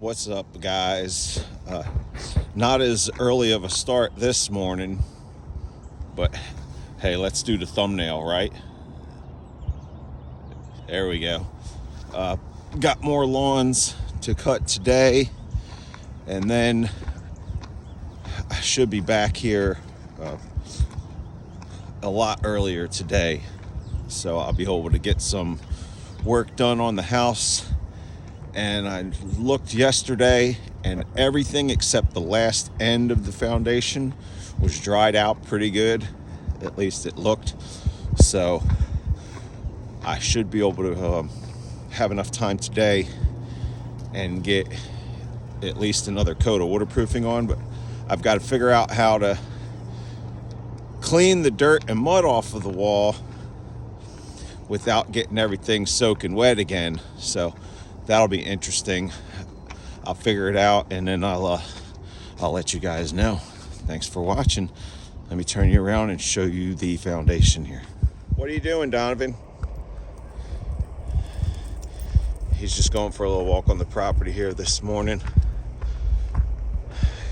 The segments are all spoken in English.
What's up, guys? Not as early of a start this morning, but hey, let's do the thumbnail, right? There we go. Got more lawns to cut today, and then I should be back here a lot earlier today, so I'll be able to get some work done on the house. And I looked yesterday, and everything except the last end of the foundation was dried out pretty good. At least it looked. So I should be able to have enough time today and get at least another coat of waterproofing on. But I've got to figure out how to clean the dirt and mud off of the wall without getting everything soaking wet again. So that'll be interesting. I'll figure it out, and then I'll let you guys know. Thanks for watching. Let me turn you around and show you the foundation here. What are you doing, Donovan? He's just going for a little walk on the property here this morning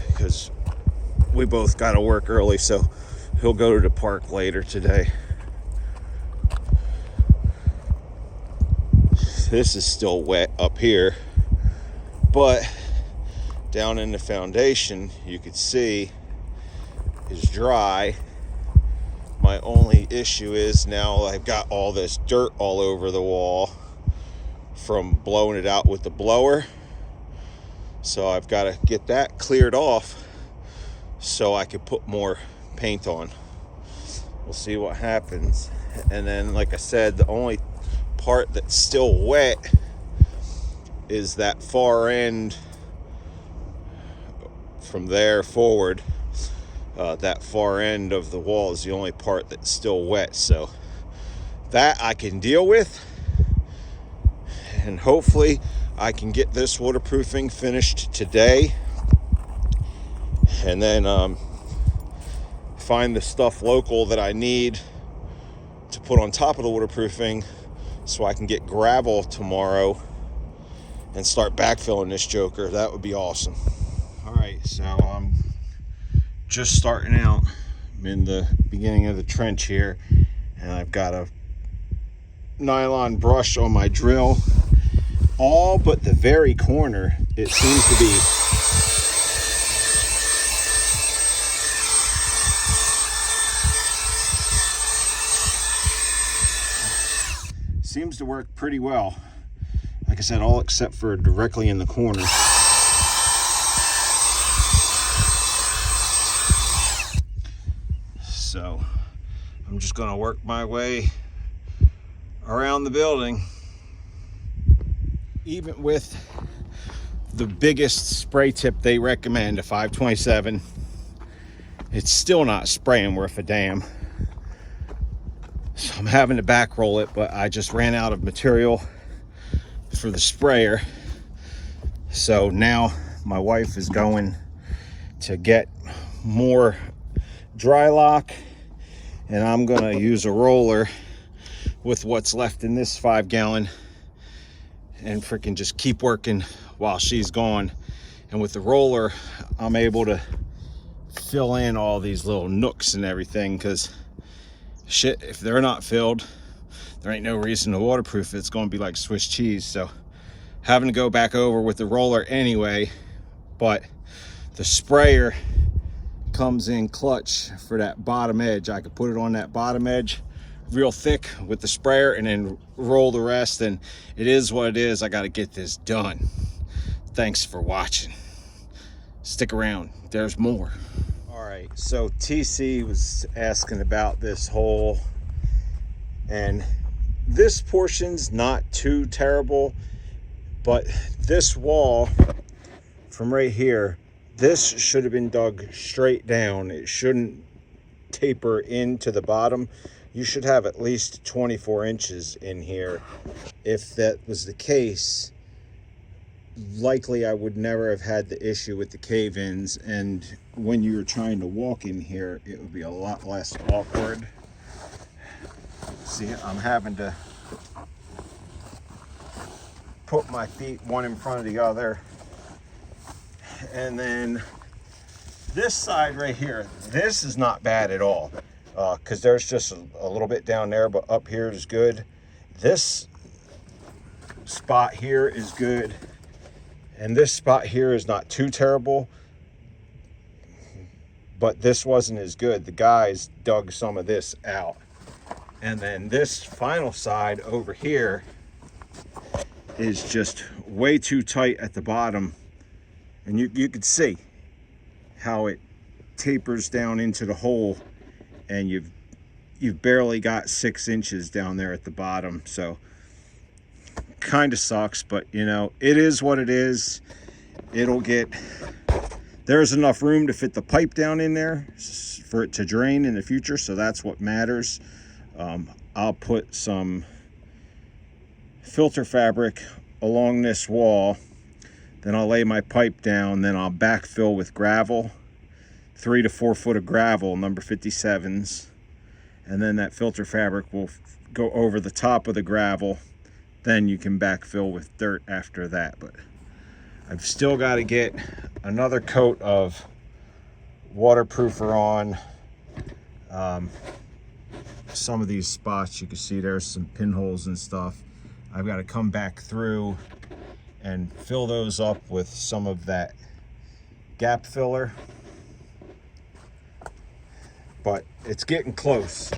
because we both got to work early, so he'll go to the park later today. This is still wet up here, but down in the foundation you could see is dry. My only issue is now I've got all this dirt all over the wall from blowing it out with the blower, so I've got to get that cleared off so I can put more paint on. We'll see what happens. And then, like I said, the only part that's still wet is that far end from there forward. That far end of the wall is the only part that's still wet, so that I can deal with, and hopefully I can get this waterproofing finished today, and then find the stuff local that I need to put on top of the waterproofing so I can get gravel tomorrow and start backfilling this joker. That would be awesome. All right, so I'm just starting out. I'm in the beginning of the trench here, and I've got a nylon brush on my drill. All but the very corner, it seems to be to work pretty well. Like I said, all except for directly in the corner. So I'm just going to work my way around the building. Even with the biggest spray tip they recommend, a 527, it's still not spraying worth a damn. So I'm having to back roll it, but I just ran out of material for the sprayer. So now my wife is going to get more dry lock, and I'm gonna use a roller with what's left in this 5-gallon and freaking just keep working while she's gone. And with the roller, I'm able to fill in all these little nooks and everything, because shit, if they're not filled, there ain't no reason to waterproof it. It's going to be like Swiss cheese. So having to go back over with the roller anyway, but the sprayer comes in clutch for that bottom edge. I could put it on that bottom edge real thick with the sprayer and then roll the rest, and it is what it is. I got to get this done. Thanks for watching. Stick around, there's more. All right, so TC was asking about this hole, and this portion's not too terrible, but this wall from right here, this should have been dug straight down. It shouldn't taper into the bottom. You should have at least 24 inches in here. If that was the case, likely I would never have had the issue with the cave-ins, and when you're trying to walk in here, it would be a lot less awkward. See, I'm having to put my feet one in front of the other And then this side right here, this is not bad at all, because there's just a little bit down there, but up here is good. This spot here is good, and this spot here is not too terrible, but this wasn't as good. The guys dug some of this out. And then this final side over here is just way too tight at the bottom, and you could see how it tapers down into the hole, and you've barely got 6 inches down there at the bottom. So kind of sucks, but you know, it is what it is. There's enough room to fit the pipe down in there for it to drain in the future, so that's what matters. I'll put some filter fabric along this wall, then I'll lay my pipe down, then I'll backfill with gravel, 3 to 4 foot of gravel, number 57s, and then that filter fabric will go over the top of the gravel. Then you can backfill with dirt after that. But I've still got to get another coat of waterproofer on some of these spots. You can see there's some pinholes and stuff. I've got to come back through and fill those up with some of that gap filler, but it's getting close.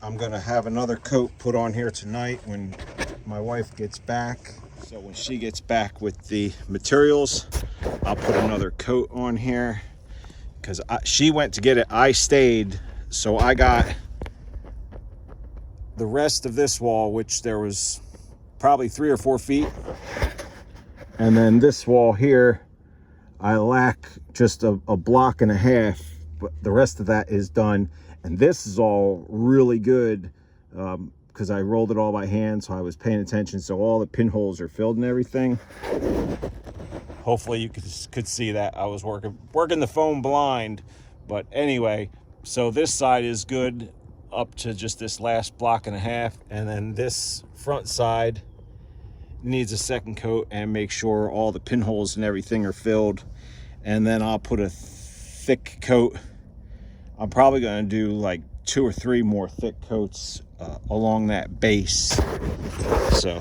I'm gonna have another coat put on here tonight when my wife gets back. So when she gets back with the materials, I'll put another coat on here, because she went to get it, I stayed, so I got the rest of this wall, which there was probably 3 or 4 feet, and then this wall here I lack just a block and a half, but the rest of that is done. And this is all really good, because I rolled it all by hand, so I was paying attention, so all the pinholes are filled and everything. Hopefully you could see that. I was working the phone blind, but anyway, so this side is good up to just this last block and a half, and then this front side needs a second coat and make sure all the pinholes and everything are filled. And then I'll put a thick coat. I'm probably going to do like 2 or 3 more thick coats along that base. So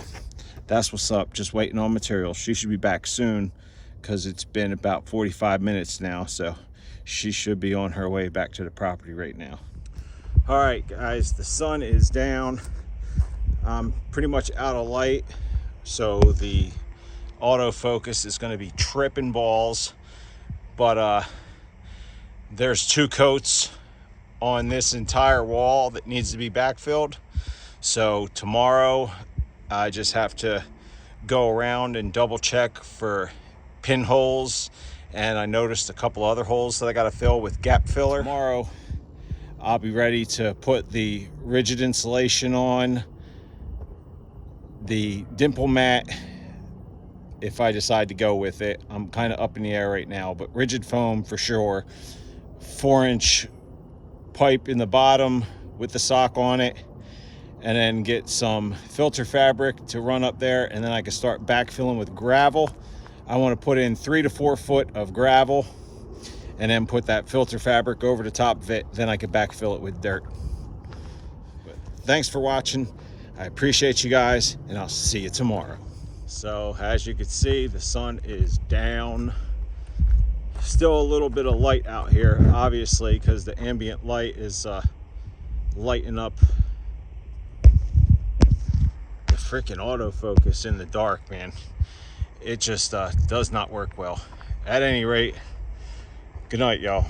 that's what's up. Just waiting on material. She should be back soon, because it's been about 45 minutes now, so she should be on her way back to the property right now. All right, guys, the sun is down. I'm pretty much out of light, so the autofocus is going to be tripping balls, but there's 2 coats on this entire wall that needs to be backfilled. So tomorrow I just have to go around and double check for pinholes, and I noticed a couple other holes that I got to fill with gap filler. Tomorrow I'll be ready to put the rigid insulation on, the dimple mat if I decide to go with it. I'm kind of up in the air right now, but rigid foam for sure. 4-inch pipe in the bottom with the sock on it, and then get some filter fabric to run up there, and then I can start backfilling with gravel. I want to put in 3 to 4 foot of gravel, and then put that filter fabric over the top of it. Then I can backfill it with dirt. But thanks for watching. I appreciate you guys, and I'll see you tomorrow. So as you can see, the sun is down. Still a little bit of light out here, obviously, because the ambient light is lighting up the freaking autofocus in the dark, man. It just does not work well. At any rate, good night, y'all.